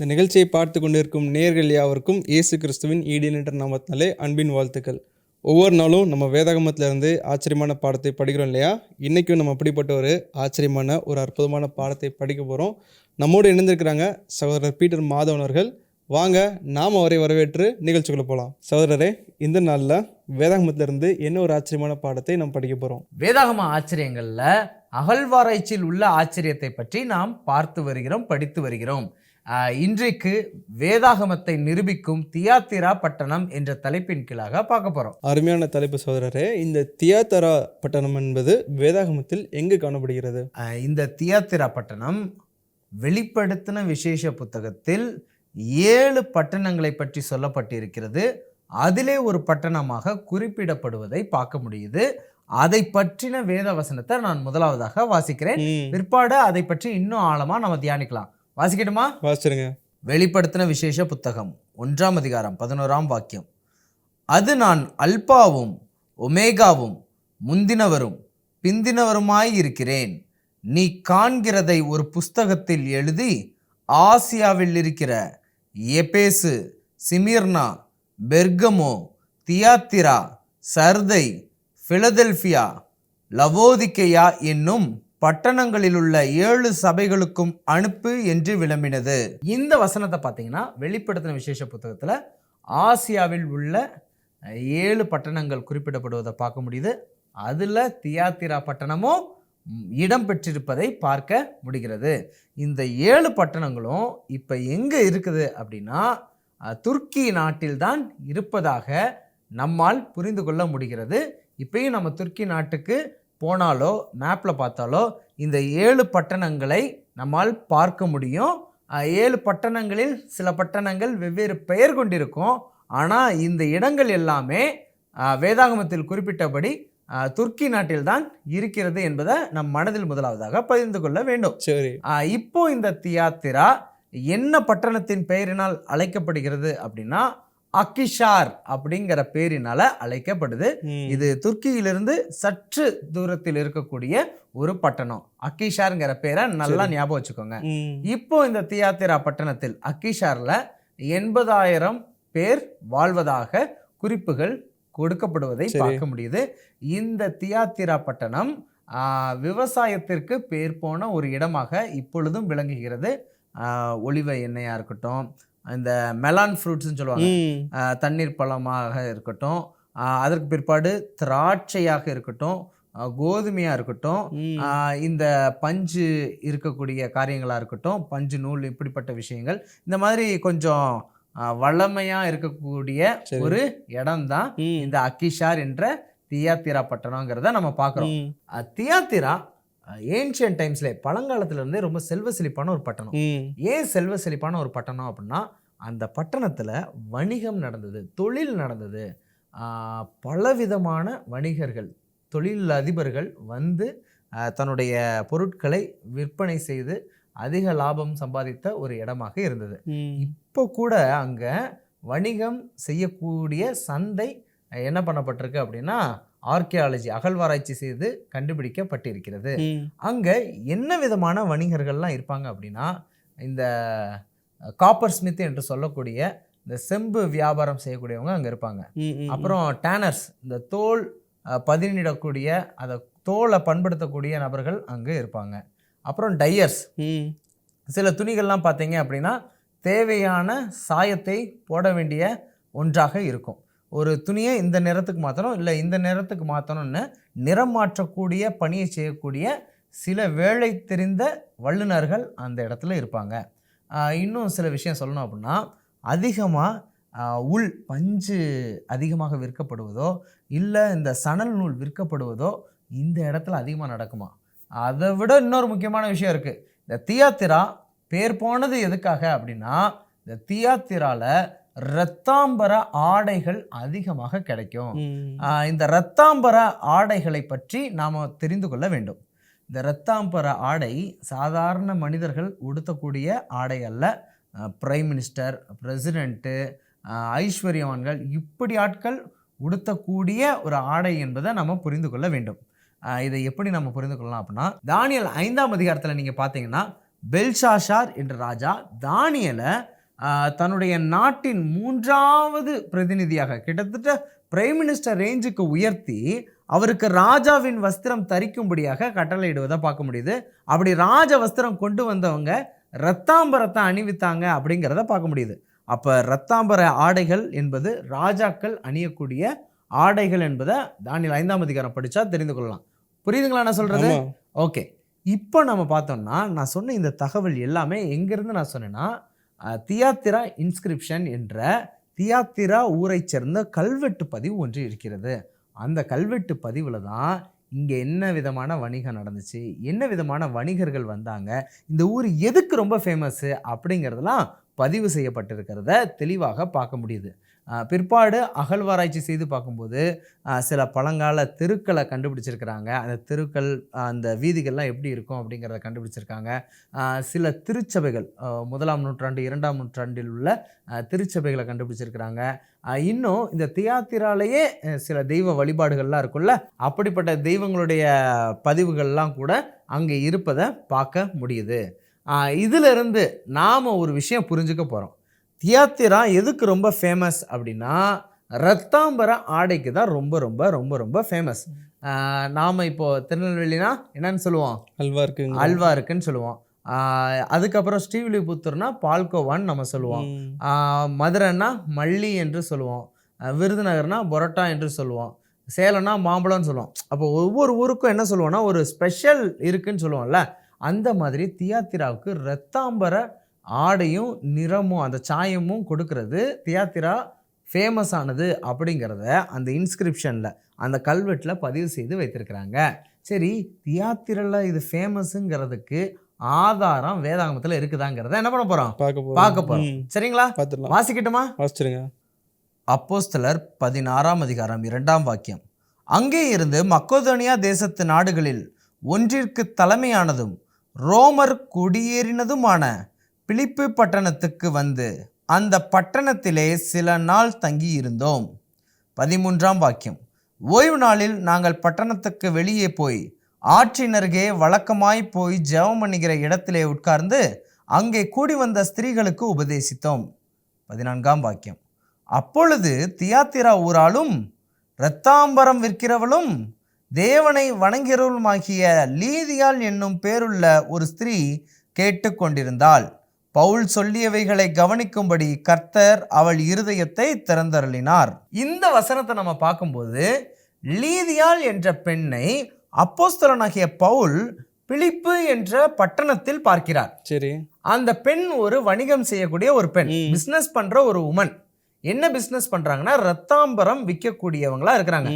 இந்த நிகழ்ச்சியை பார்த்து கொண்டிருக்கும் நேயர்கள் யாவருக்கும் இயேசு கிறிஸ்துவின் ஈடியனற்ற நாமத்தினாலே அன்பின் வாழ்த்துக்கள். ஒவ்வொரு நாளும் நம்ம வேதாகமத்திலிருந்து ஆச்சரியமான பாடத்தை படிக்கிறோம் இல்லையா? இன்றைக்கும் நம்ம அப்படிப்பட்ட ஒரு ஆச்சரியமான ஒரு அற்புதமான பாடத்தை படிக்க போகிறோம். நம்மோடு இணைந்திருக்கிறாங்க சகோதரர் பீட்டர் மாதவன் அவர்கள். வாங்க நாம் அவரை வரவேற்று நிகழ்ச்சிக்குள்ளே போகலாம். சகோதரரே, இந்த நாளில் வேதாகமத்திலிருந்து என்ன ஒரு ஆச்சரியமான பாடத்தை நாம் படிக்க போகிறோம்? வேதாகம ஆச்சரியங்களில் அகழ்வாராய்ச்சியில் உள்ள ஆச்சரியத்தை பற்றி நாம் பார்த்து வருகிறோம், படித்து வருகிறோம். இன்றைக்கு வேதாகமத்தை நிரூபிக்கும் தியாத்திரா பட்டணம் என்ற தலைப்பின் கீழாக பார்க்க போகிறோம். அருமையான தலைப்பு சகோதரரே. இந்த தியாத்திரா பட்டணம் என்பது வேதாகமத்தில் எங்கு காணப்படுகிறது? இந்த தியாத்திரா பட்டணம் வெளிப்படுத்தின விசேஷ புத்தகத்தில் 7 பட்டணங்களை பற்றி சொல்லப்பட்டிருக்கிறது. அதிலே ஒரு பட்டணமாக குறிப்பிடப்படுவதை பார்க்க முடியுது. அதை பற்றின வேத வசனத்தை நான் முதலாவதாக வாசிக்கிறேன். பிற்பாடு அதை பற்றி இன்னும் ஆழமா நம்ம தியானிக்கலாம். வாசிக்கட்டுமா? வாசிடுங்க. வெளிப்படுத்தின விசேஷ புத்தகம் 1ஆம் அதிகாரம் 11ஆம் வாக்கியம். அது நான் அல்பாவும் ஒமேகாவும் முந்தினவரும் பிந்தினவருமாய் இருக்கிறேன். நீ காண்கிறதை ஒரு புஸ்தகத்தில் எழுதி ஆசியாவில் இருக்கிற எபேசு, சிமிர்னா, பெர்கமோ, தியாத்திரா, சர்தை, பிலதெல்பியா, லவோதிக்கேயா என்னும் பட்டணங்களில் உள்ள 7 சபைகளுக்கும் அனுப்பு என்று விளம்பினது. இந்த வசனத்தை பார்த்தீங்கன்னா வெளிப்படுத்தின விசேஷ புத்தகத்தில் ஆசியாவில் உள்ள 7 பட்டணங்கள் குறிப்பிடப்படுவதை பார்க்க முடியுது. அதில் தியாத்திரா பட்டணமும் இடம் பெற்றிருப்பதை பார்க்க முடிகிறது. இந்த 7 பட்டணங்களும் இப்போ எங்கே இருக்குது அப்படின்னா துர்க்கி நாட்டில்தான் இருப்பதாக நம்மால் புரிந்து கொள்ள முடிகிறது. இப்பயும் நம்ம துர்க்கி நாட்டுக்கு போனாலோ மேப்பில் பார்த்தாலோ இந்த 7 பட்டணங்களை நம்மால் பார்க்க முடியும். 7 பட்டணங்களில் சில பட்டணங்கள் வெவ்வேறு பெயர் கொண்டிருக்கும். ஆனால் இந்த இடங்கள் எல்லாமே வேதாகமத்தில் குறிப்பிட்டபடி துர்க்கி நாட்டில்தான் இருக்கிறது என்பதை நம் மனதில் முதலாவதாக பகிர்ந்து கொள்ள வேண்டும். சரி, இப்போ இந்த தியாத்திரா என்ன பட்டணத்தின் பெயரினால் அழைக்கப்படுகிறது அப்படின்னா அக்கிஷார் அப்படிங்கிற பேரினால அழைக்கப்படுது. இது துர்க்கியிலிருந்து சற்று தூரத்தில் இருக்கக்கூடிய ஒரு பட்டணம். அக்கிஷார்ங்கிற பேரை நல்லா ஞாபகம் வச்சுக்கோங்க. இப்போ இந்த தியாத்திரா பட்டணத்தில் அக்கிஷார்ல 80,000 பேர் வாழ்வதாக குறிப்புகள் கொடுக்கப்படுவதை பார்க்க முடியுது. இந்த தியாத்திரா பட்டணம் விவசாயத்திற்கு பேர் போன ஒரு இடமாக இப்பொழுதும் விளங்குகிறது. ஒலிவ எண்ணெயா இருக்கட்டும், இந்த மெலான் ஃப்ரூட்ஸ்ன்னு சொல்லுவாங்க, தண்ணீர் பழமாக இருக்கட்டும், அதற்கு பிற்பாடு திராட்சையாக இருக்கட்டும், கோதுமையாக இருக்கட்டும், இந்த பஞ்சு இருக்கக்கூடிய காரியங்களாக இருக்கட்டும், பஞ்சு நூல், இப்படிப்பட்ட விஷயங்கள், இந்த மாதிரி கொஞ்சம் வளமையாக இருக்கக்கூடிய ஒரு இடம் தான் இந்த அக்கிஷார் என்ற தியாத்திரா பட்டணங்கிறத நம்ம பார்க்குறோம். தியாத்திரா ஏன்ஷியன்ட் டைம்ஸ்ல பழங்காலத்துல இருந்தே ரொம்ப செல்வ செழிப்பான ஒரு பட்டணம். ஏன் செல்வ செழிப்பான ஒரு பட்டணம் அப்படின்னா அந்த பட்டணத்துல வணிகம் நடந்தது, தொழில் நடந்தது. பலவிதமான வணிகர்கள், தொழில் அதிபர்கள் வந்து தன்னுடைய பொருட்களை விற்பனை செய்து அதிக லாபம் சம்பாதித்த ஒரு இடமாக இருந்தது. இப்போ கூட அங்க வணிகம் செய்யக்கூடிய சந்தை என்ன பண்ணப்பட்டிருக்கு அப்படின்னா ஆர்கியாலஜி, அகழ்வாராய்ச்சி செய்து கண்டுபிடிக்கப்பட்டிருக்கிறது. அங்க என்ன விதமான வணிகர்கள்லாம் இருப்பாங்க அப்படின்னா இந்த காப்பர் ஸ்மித் என்று சொல்லக்கூடிய இந்த செம்பு வியாபாரம் செய்யக்கூடியவங்க அங்க இருப்பாங்க. அப்புறம் டேனர்ஸ், இந்த தோல் பதினிடக்கூடிய அதை தோலை பண்படுத்தக்கூடிய நபர்கள் அங்க இருப்பாங்க. அப்புறம் டையர்ஸ், சில துணிகள்லாம் பார்த்தீங்க அப்படின்னா தேவையான சாயத்தை போட வேண்டிய ஒன்றாக இருக்கும். ஒரு துணியை இந்த நிறத்துக்கு மாற்றணும், இல்லை இந்த நிறத்துக்கு மாற்றணும்னு நிறம் மாற்றக்கூடிய பணியை செய்யக்கூடிய சில வேலை தெரிந்த வல்லுநர்கள் அந்த இடத்துல இருப்பாங்க. இன்னும் சில விஷயம் சொல்லணும் அப்படின்னா அதிகமாக உள் பஞ்சு அதிகமாக விற்கப்படுவதோ இல்லை இந்த சணல் நூல் விற்கப்படுவதோ இந்த இடத்துல அதிகமாக நடக்குமா. அதை விட இன்னொரு முக்கியமான விஷயம் இருக்குது. இந்த தியாத்திரா பேர் போனது எதுக்காக அப்படின்னா இந்த தியாத்திராவில் இரத்தாம்பர ஆடைகள் அதிகமாக கிடைக்கும். இந்த இரத்தாம்பர ஆடைகளை பற்றி நாம் தெரிந்து கொள்ள வேண்டும். இந்த இரத்தாம்பர ஆடை சாதாரண மனிதர்கள் உடுத்தக்கூடிய ஆடை அல்ல. பிரைம் மினிஸ்டர், பிரசிடென்ட்டு, ஐஸ்வர்யவான்கள், இப்படி ஆட்கள் உடுத்தக்கூடிய ஒரு ஆடை என்பதை நம்ம புரிந்து கொள்ள வேண்டும். இதை எப்படி நம்ம புரிந்து கொள்ளலாம் அப்படின்னா தானியேல் 5ஆம் அதிகாரத்தில் நீங்கள் பார்த்தீங்கன்னா பெல்ஷாஷார் என்ற ராஜா தானியேலை தன்னுடைய நாட்டின் 3வது பிரதிநிதியாக கிட்டத்தட்ட பிரைம் மினிஸ்டர் ரேஞ்சுக்கு உயர்த்தி அவருக்கு ராஜாவின் வஸ்திரம் தரிக்கும்படியாக கட்டளையிடுவதை பார்க்க முடியுது. அப்படி ராஜ வஸ்திரம் கொண்டு வந்தவங்க இரத்தாம்பரத்தை அணிவித்தாங்க அப்படிங்கிறத பார்க்க முடியுது. அப்போ இரத்தாம்பர ஆடைகள் என்பது ராஜாக்கள் அணியக்கூடிய ஆடைகள் என்பதை தானியேல் 5ஆம் அதிகாரம் படித்தா தெரிந்து கொள்ளலாம். புரியுதுங்களா நான் சொல்கிறது? ஓகே, இப்போ நம்ம பார்த்தோம்னா நான் சொன்ன இந்த தகவல் எல்லாமே எங்கேருந்து நான் சொன்னேன்னா, தியாத்திரா இன்ஸ்கிரிப்ஷன் என்ற தியாத்திரா ஊரை சேர்ந்த கல்வெட்டு பதிவு ஒன்று இருக்கிறது. அந்த கல்வெட்டு பதிவில் தான் இங்கே என்ன விதமான வணிகம் நடந்துச்சு, என்ன விதமான வணிகர்கள் வந்தாங்க, இந்த ஊர் எதுக்கு ரொம்ப ஃபேமஸ்ஸு அப்படிங்கிறதெல்லாம் பதிவு செய்யப்பட்டிருக்கிறத தெளிவாக பார்க்க முடியுது. பிற்பாடு அகழ்வாராய்ச்சி செய்து பார்க்கும்போது சில பழங்கால தெருக்களை கண்டுபிடிச்சிருக்கிறாங்க. அந்த தெருக்கள், அந்த வீதிகள்லாம் எப்படி இருக்கும் அப்படிங்கிறத கண்டுபிடிச்சிருக்காங்க. சில திருச்சபைகள் 1ஆம் நூற்றாண்டு 2ஆம் நூற்றாண்டில் உள்ள திருச்சபைகளை கண்டுபிடிச்சிருக்கிறாங்க. இன்னும் இந்த தியாத்திராலேயே சில தெய்வ வழிபாடுகள்லாம் இருக்குல்ல, அப்படிப்பட்ட தெய்வங்களுடைய பதிவுகள்லாம் கூட அங்கே இருப்பதை பார்க்க முடியுது. இதிலிருந்து நாம் ஒரு விஷயம் புரிஞ்சுக்க போகிறோம். தியாத்திரா எதுக்கு ரொம்ப ஃபேமஸ் அப்படின்னா, இரத்தாம்பர ஆடைக்கு தான் ரொம்ப ரொம்ப ரொம்ப ரொம்ப ஃபேமஸ். நாம் இப்போது திருநெல்வேலினா என்னன்னு சொல்லுவோம்? அல்வா இருக்குன்னு சொல்லுவோம். அதுக்கப்புறம் ஸ்ரீவில்லிபுத்தூர்னா பால்கோவான்னு நம்ம சொல்லுவோம். மதுரைன்னா மல்லி என்று சொல்லுவோம். விருதுநகர்னா பொரோட்டா என்று சொல்லுவோம். சேலம்னா மாம்பழம்னு சொல்லுவோம். அப்போ ஒவ்வொரு ஊருக்கும் என்ன சொல்லுவோம்னா ஒரு ஸ்பெஷல் இருக்குன்னு சொல்லுவோம்ல, அந்த மாதிரி தியாத்திராவுக்கு இரத்தாம்பர ஆடையும் நிறமும் அந்த சாயமும் கொடுக்கறது தியாத்திரா ஃபேமஸ் ஆனது அப்படிங்கிறத அந்த இன்ஸ்கிரிப்ஷனில், அந்த கல்வெட்டில் பதிவு செய்து வைத்திருக்கிறாங்க. சரி, தியாத்திராவில் இது ஃபேமஸுங்கிறதுக்கு ஆதாரம் வேதாகமத்தில் இருக்குதாங்கிறத என்ன பண்ண போகிறோம்? பார்க்க போகிறோம். சரிங்களா? வாசிக்கட்டுமா? வாசிச்சிருங்க. அப்போஸ்தலர் 16ஆம் அதிகாரம் 2ஆம் வாக்கியம். அங்கே இருந்து மக்கெதோனியா தேசத்து நாடுகளில் ஒன்றிற்கு தலைமையானதும் ரோமர் குடியேறினதுமான பிலிப்பு பட்டணத்துக்கு வந்து அந்த பட்டணத்திலே சில நாள் தங்கி இருந்தோம். 13ஆம் வாக்கியம். ஓய்வு நாளில் நாங்கள் பட்டணத்துக்கு வெளியே போய் ஆற்றினருகே வழக்கமாய் போய் ஜெபம் பண்ணுகிற இடத்திலே உட்கார்ந்து அங்கே கூடி வந்த ஸ்திரீகளுக்கு உபதேசித்தோம். 14ஆம் வாக்கியம். அப்பொழுது தியாத்திரா ஊராலும் இரத்தாம்பரம் விற்கிறவளும் தேவனை வணங்குகிறவளுமாகிய லீதியாள் என்னும் பேருள்ள ஒரு ஸ்திரீ கேட்டுக்கொண்டிருந்தாள். பவுல் சொல்லியவைகளை கவனிக்கும்படி கர்த்தர் அவள் இருதயத்தை திறந்தருளினார். இந்த வசனத்தை நம்ம பார்க்கும்போது லீதியாள் என்ற பெண்ணை அப்போஸ்தலனாகிய பவுல் பிலிப்பு என்ற பட்டணத்தில் பார்க்கிறார். சரி, அந்த பெண் ஒரு வணிகம் செய்யக்கூடிய ஒரு பெண், பிசினஸ் பண்ற ஒரு உமன். என்ன பிஸ்னஸ் பண்ணுறாங்கன்னா ரத்தாம்பரம் விற்கக்கூடியவங்களா இருக்கிறாங்க.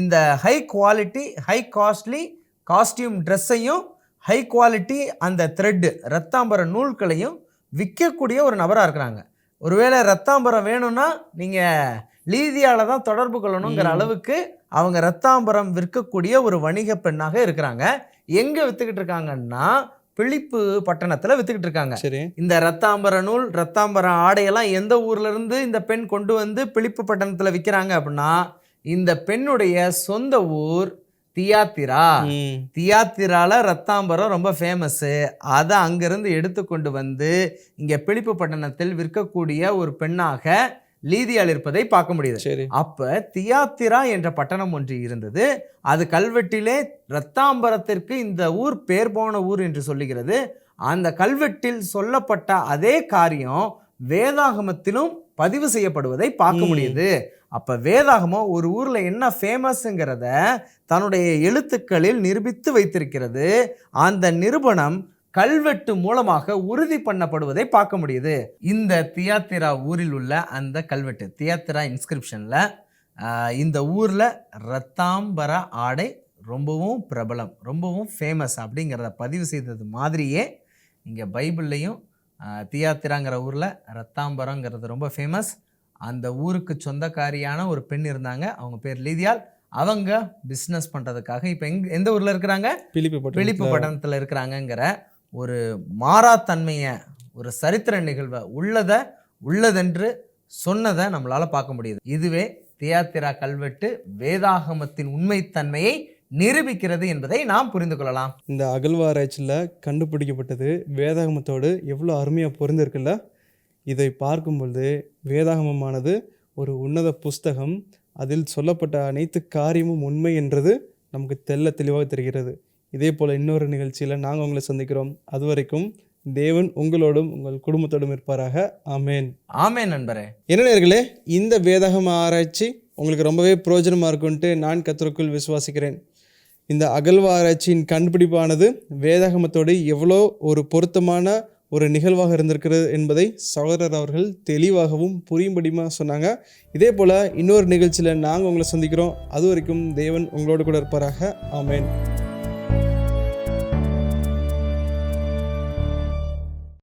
இந்த high quality high costly costume ட்ரெஸ்ஸையும் ஹை குவாலிட்டி அந்த த்ரெட்டு ரத்தாம்பர நூல்களையும் விற்கக்கூடிய ஒரு நபராக இருக்கிறாங்க. ஒருவேளை ரத்தாம்பரம் வேணும்னா நீங்கள் லீதியால் தான் தொடர்பு கொள்ளணுங்கிற அளவுக்கு அவங்க ரத்தாம்பரம் விற்கக்கூடிய ஒரு வணிக பெண்ணாக இருக்கிறாங்க. எங்கே விற்றுக்கிட்டு இருக்காங்கன்னா பிலிப்பு பட்டணத்தில் விற்றுக்கிட்டு இருக்காங்க. சரி, இந்த ரத்தாம்பர நூல் ரத்தாம்பர ஆடையெல்லாம் எந்த ஊர்ல இருந்து இந்த பெண் கொண்டு வந்து பிலிப்பு பட்டணத்தில் விற்கிறாங்க அப்படின்னா, இந்த பெண்ணுடைய சொந்த ஊர் தியாத்திரா. தியாத்திரால ரத்தாம்பரம் ரொம்ப ஃபேமஸ்ஸு. அதை அங்கிருந்து எடுத்துக்கொண்டு வந்து இங்கே பிலிப்பு பட்டணத்தில் விற்கக்கூடிய ஒரு பெண்ணாக லீதியால் இருப்பதை பார்க்க முடியுது. அப்ப தியாத்திரா என்ற பட்டணம் ஒன்று இருந்தது. அது கல்வெட்டிலே இரத்தாம்பரத்திற்கு இந்த ஊர் பேர் போன ஊர் என்று சொல்லுகிறது. அந்த கல்வெட்டில் சொல்லப்பட்ட அதே காரியம் வேதாகமத்திலும் பதிவு செய்யப்படுவதை பார்க்க முடியுது. அப்ப வேதாகமம் ஒரு ஊர்ல என்ன ஃபேமஸ்ங்கிறத தன்னுடைய எழுத்துக்களில் நிரூபித்து வைத்திருக்கிறது. அந்த நிரூபணம் கல்வெட்டு மூலமாக உறுதி பண்ணப்படுவதை பார்க்க முடியுது. இந்த தியாத்திரா ஊரில் உள்ள அந்த கல்வெட்டு தியாத்திரா இன்ஸ்கிரிப்ஷனில் இந்த ஊரில் ரத்தாம்பர ஆடை ரொம்பவும் பிரபலம், ரொம்பவும் ஃபேமஸ் அப்படிங்கிறத பதிவு செய்தது மாதிரியே இங்கே பைபிள்லையும் தியாத்திராங்கிற ஊரில் ரத்தாம்பரங்கிறது ரொம்ப ஃபேமஸ். அந்த ஊருக்கு சொந்தக்காரியான ஒரு பெண் இருந்தாங்க, அவங்க பேர் லீதியாள். அவங்க பிஸ்னஸ் பண்ணுறதுக்காக இப்போ எந்த ஊரில் இருக்கிறாங்க? பிலிப்பு பட்டணத்தில் இருக்கிறாங்கங்கிற ஒரு மாறாத்தன்மையை, ஒரு சரித்திர நிகழ்வை உள்ளதென்று சொன்னதை நம்மளால் பார்க்க முடியுது. இதுவே தியாத்திரா கல்வெட்டு வேதாகமத்தின் உண்மைத்தன்மையை நிரூபிக்கிறது என்பதை நாம் புரிந்து கொள்ளலாம். இந்த அகழ்வாராய்ச்சியில் கண்டுபிடிக்கப்பட்டது வேதாகமத்தோடு எவ்வளோ அருமையாக பொருந்திருக்குல்ல. இதை பார்க்கும் பொழுது வேதாகமமானது ஒரு உன்னத புஸ்தகம். அதில் சொல்லப்பட்ட அனைத்து காரியமும் உண்மை என்றது நமக்கு தெளிவாக தெரிகிறது. இதே போல் இன்னொரு நிகழ்ச்சியில் நாங்கள் உங்களை சந்திக்கிறோம். அதுவரைக்கும் தேவன் உங்களோடும் உங்கள் குடும்பத்தோடும் இருப்பாராக. ஆமேன். ஆமேன் நண்பரே. என்ன நேயர்களே, இந்த வேதாகம ஆராய்ச்சி உங்களுக்கு ரொம்பவே பிரயோஜனமாக இருக்குன்ட்டு நான் கர்த்தருக்குள் விசுவாசிக்கிறேன். இந்த அகழ்வு ஆராய்ச்சியின் கண்டுபிடிப்பானது வேதாகமத்தோடு எவ்வளோ ஒரு பொருத்தமான ஒரு நிகழ்வாக இருந்திருக்கிறது என்பதை சகோதரர் அவர்கள் தெளிவாகவும் புரியும்படியுமா சொன்னாங்க. இதே போல் இன்னொரு நிகழ்ச்சியில் நாங்கள் உங்களை சந்திக்கிறோம். அது வரைக்கும் தேவன் உங்களோடு கூட இருப்பாராக. ஆமேன்.